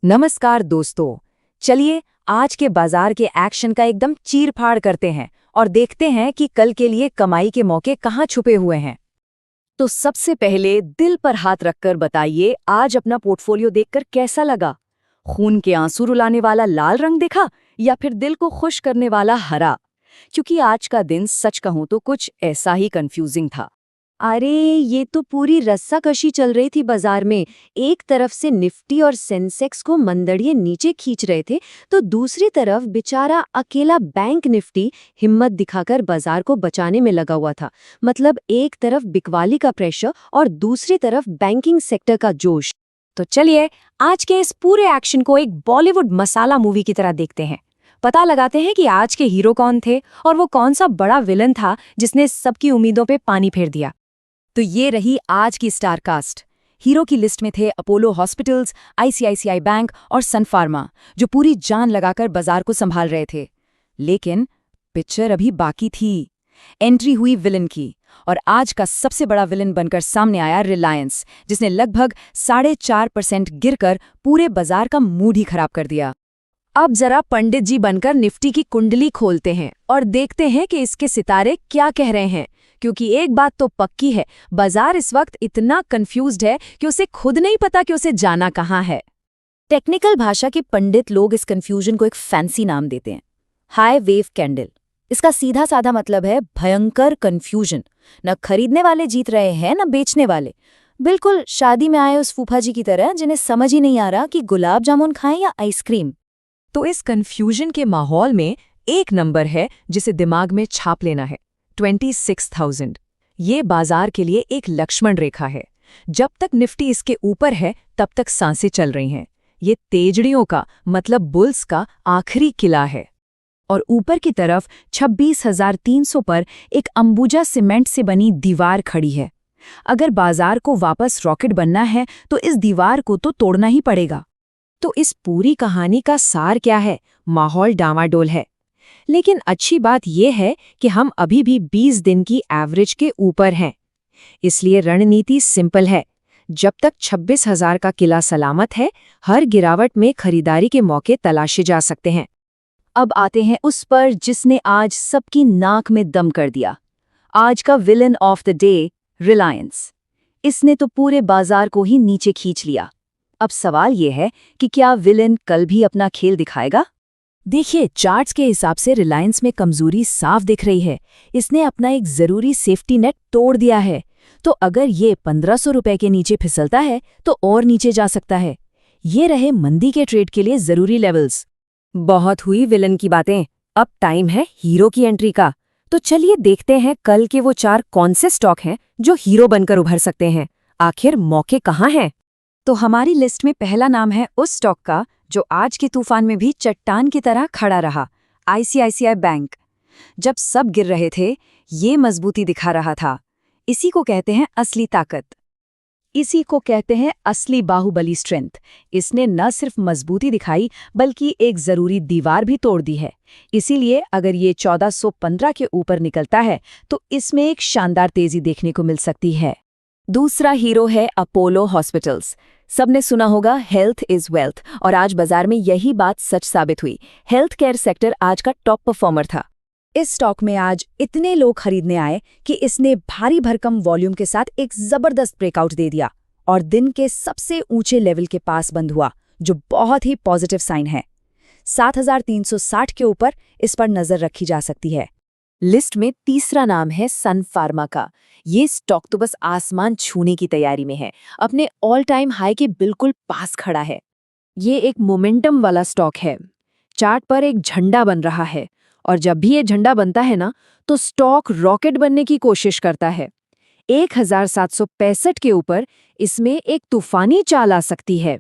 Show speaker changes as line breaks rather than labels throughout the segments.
नमस्कार दोस्तों। चलिए आज के बाजार के एक्शन का एकदम चीर-फाड़ करते हैं और देखते हैं कि कल के लिए कमाई के मौके कहाँ छुपे हुए हैं। तो सबसे पहले दिल पर हाथ रखकर बताइए, आज अपना पोर्टफोलियो देखकर कैसा लगा? खून के आंसू रुलाने वाला लाल रंग दिखा या फिर दिल को खुश करने वाला हरा? क्योंकि आज का दिन सच कहूं तो कुछ ऐसा ही कंफ्यूजिंग था।
अरे ये तो पूरी रस्साकशी चल रही थी बाजार में। एक तरफ से निफ्टी और सेंसेक्स को मंदड़िए नीचे खींच रहे थे, तो दूसरी तरफ बेचारा अकेला बैंक निफ्टी हिम्मत दिखाकर बाजार को बचाने में लगा हुआ था। मतलब एक तरफ बिकवाली का प्रेशर और दूसरी तरफ बैंकिंग सेक्टर का जोश।
तो चलिए आज के इस पूरे एक्शन को एक बॉलीवुड मसाला मूवी की तरह देखते हैं। पता लगाते हैं कि आज के हीरो कौन थे और वो कौन सा बड़ा विलन था जिसने सबकी उम्मीदों पे पानी फेर दिया। तो ये रही आज की स्टार कास्ट। हीरो की लिस्ट में थे अपोलो हॉस्पिटल्स, आईसीआईसीआई बैंक और सन फार्मा, जो पूरी जान लगाकर बाजार को संभाल रहे थे। लेकिन पिक्चर अभी बाकी थी। एंट्री हुई विलन की और आज का सबसे बड़ा विलन बनकर सामने आया रिलायंस, जिसने लगभग 4.5% गिरकर पूरे बाजार का मूड ही खराब कर दिया। अब जरा पंडित जी बनकर निफ्टी की कुंडली खोलते हैं और देखते हैं कि इसके सितारे क्या कह रहे हैं। क्योंकि एक बात तो पक्की है, बाजार इस वक्त इतना कंफ्यूज्ड है कि उसे खुद नहीं पता कि उसे जाना कहाँ है। टेक्निकल भाषा के पंडित लोग इस कंफ्यूजन को एक फैंसी नाम देते हैं, हाई वेव कैंडल। इसका सीधा साधा मतलब है भयंकर कंफ्यूजन। न खरीदने वाले जीत रहे हैं न बेचने वाले। बिल्कुल शादी में आए उस फूफा जी की तरह जिन्हें समझ ही नहीं आ रहा कि गुलाब जामुन खाएं या आइसक्रीम। तो इस कंफ्यूजन के माहौल में एक नंबर है जिसे दिमाग में छाप लेना है, 26,000। ये बाजार के लिए एक लक्ष्मण रेखा है। जब तक निफ्टी इसके ऊपर है तब तक सांसें चल रही हैं। ये तेजड़ियों का मतलब बुल्स का आखिरी किला है। और ऊपर की तरफ 26,300 पर एक अंबुजा सीमेंट से बनी दीवार खड़ी है। अगर बाजार को वापस रॉकेट बनना है तो इस दीवार को तो तोड़ना ही पड़ेगा। तो इस पूरी कहानी का सार क्या है? माहौल डामाडोल है, लेकिन अच्छी बात यह है कि हम अभी भी 20 दिन की एवरेज के ऊपर हैं। इसलिए रणनीति सिंपल है। जब तक 26,000 का किला सलामत है, हर गिरावट में खरीदारी के मौके तलाशे जा सकते हैं। अब आते हैं उस पर जिसने आज सबकी नाक में दम कर दिया। आज का villain of the day, Reliance. इसने तो पूरे बाजार को ही नीचे खींच लिया। अब सवाल यह है कि क्या विलन कल भी अपना खेल दिखाएगा? देखिए, चार्ट्स के हिसाब से रिलायंस में कमजोरी साफ दिख रही है। इसने अपना एक जरूरी सेफ्टी नेट तोड़ दिया है। तो अगर ये 1500 रुपए के नीचे फिसलता है तो और नीचे जा सकता है। ये रहे मंदी के ट्रेड के लिए जरूरी लेवल्स। बहुत हुई विलन की बातें, अब टाइम है हीरो की एंट्री का। तो चलिए देखते हैं कल के वो 4 कौन से स्टॉक हैं जो हीरो बनकर उभर सकते हैं। आखिर मौके कहाँ हैं? तो हमारी लिस्ट में पहला नाम है उस स्टॉक का जो आज के तूफान में भी चट्टान की तरह खड़ा रहा, आईसीआईसीआई बैंक। जब सब गिर रहे थे, ये मजबूती दिखा रहा था। इसी को कहते हैं असली ताकत। इसी को कहते हैं असली बाहुबली स्ट्रेंथ। इसने न सिर्फ मजबूती दिखाई बल्कि एक जरूरी दीवार भी तोड़ दी है। इसीलिए अगर ये 1415 के ऊपर निकलता है तो इसमें एक शानदार तेजी देखने को मिल सकती है। दूसरा हीरो है अपोलो हॉस्पिटल्स। सबने सुना होगा हेल्थ इज वेल्थ, और आज बाजार में यही बात सच साबित हुई। हेल्थ केयर सेक्टर आज का टॉप परफॉर्मर था। इस स्टॉक में आज इतने लोग खरीदने आए कि इसने भारी भरकम वॉल्यूम के साथ एक जबरदस्त ब्रेकआउट दे दिया और दिन के सबसे ऊंचे लेवल के पास बंद हुआ, जो बहुत ही पॉजिटिव साइन है। 7,360 के ऊपर इस पर नजर रखी जा सकती है। लिस्ट में तीसरा नाम है सन फार्मा का। ये स्टॉक तो बस आसमान छूने की तैयारी में है। अपने ऑल टाइम हाई के बिल्कुल पास खड़ा है। ये एक मोमेंटम वाला स्टॉक है। चार्ट पर एक झंडा बन रहा है और जब भी ये झंडा बनता है ना, तो स्टॉक रॉकेट बनने की कोशिश करता है। 1765 के ऊपर इसमें एक तूफानी चाल आ सकती है।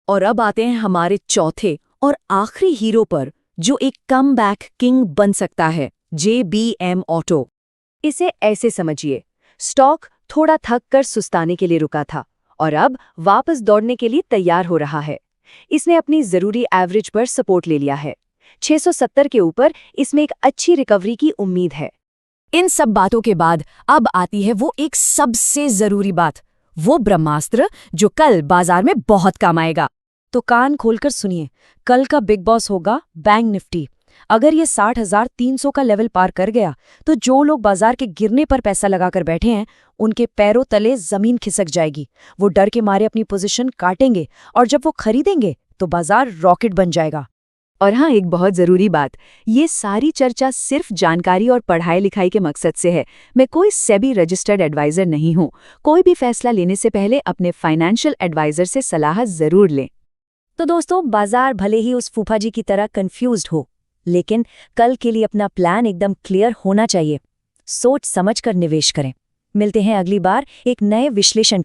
और अब आते हैं हमारे चौथे और आखिरी हीरो पर, जो एक कमबैक किंग बन सकता है, JBM ऑटो। इसे ऐसे समझिए, स्टॉक थोड़ा थक कर सुस्ताने के लिए रुका था और अब वापस दौड़ने के लिए तैयार हो रहा है। इसने अपनी जरूरी एवरेज पर सपोर्ट ले लिया है। 670 के ऊपर इसमें एक अच्छी रिकवरी की उम्मीद है। इन सब बातों के बाद अब आती है वो एक सबसे जरूरी बात, वो ब्रह्मास्त्र जो कल बाजार में बहुत काम आएगा। तो कान खोलकर सुनिए, कल का बिग बॉस होगा बैंक निफ्टी। अगर ये 60,300 का लेवल पार कर गया तो जो लोग बाजार के गिरने पर पैसा लगाकर बैठे हैं उनके पैरों तले जमीन खिसक जाएगी। वो डर के मारे अपनी पोजीशन काटेंगे और जब वो खरीदेंगे तो बाजार रॉकेट बन जाएगा।
और हाँ, एक बहुत ज़रूरी बात, ये सारी चर्चा सिर्फ जानकारी और पढ़ाई लिखाई के मकसद से है। मैं कोई सेबी रजिस्टर्ड एडवाइज़र नहीं हूँ। कोई भी फैसला लेने से पहले अपने फाइनेंशियल एडवाइज़र से सलाह ज़रूर लें।
तो दोस्तों, बाजार भले ही उस फूफा जी की तरह कंफ्यूज्ड हो, लेकिन कल के लिए अपना प्लान एकदम क्लियर होना चाहिए। सोच समझकर निवेश करें। मिलते हैं अगली बार एक नए विश्लेषण